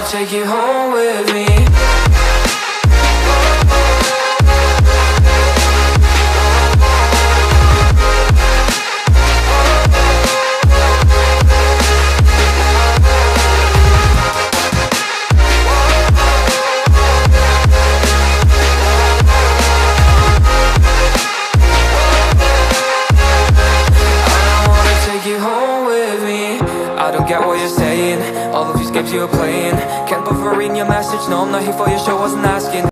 take you home with me. I don't get what you're saying, all of these games you're playing. Can't bother reading your message, no I'm not here for your show, wasn't asking.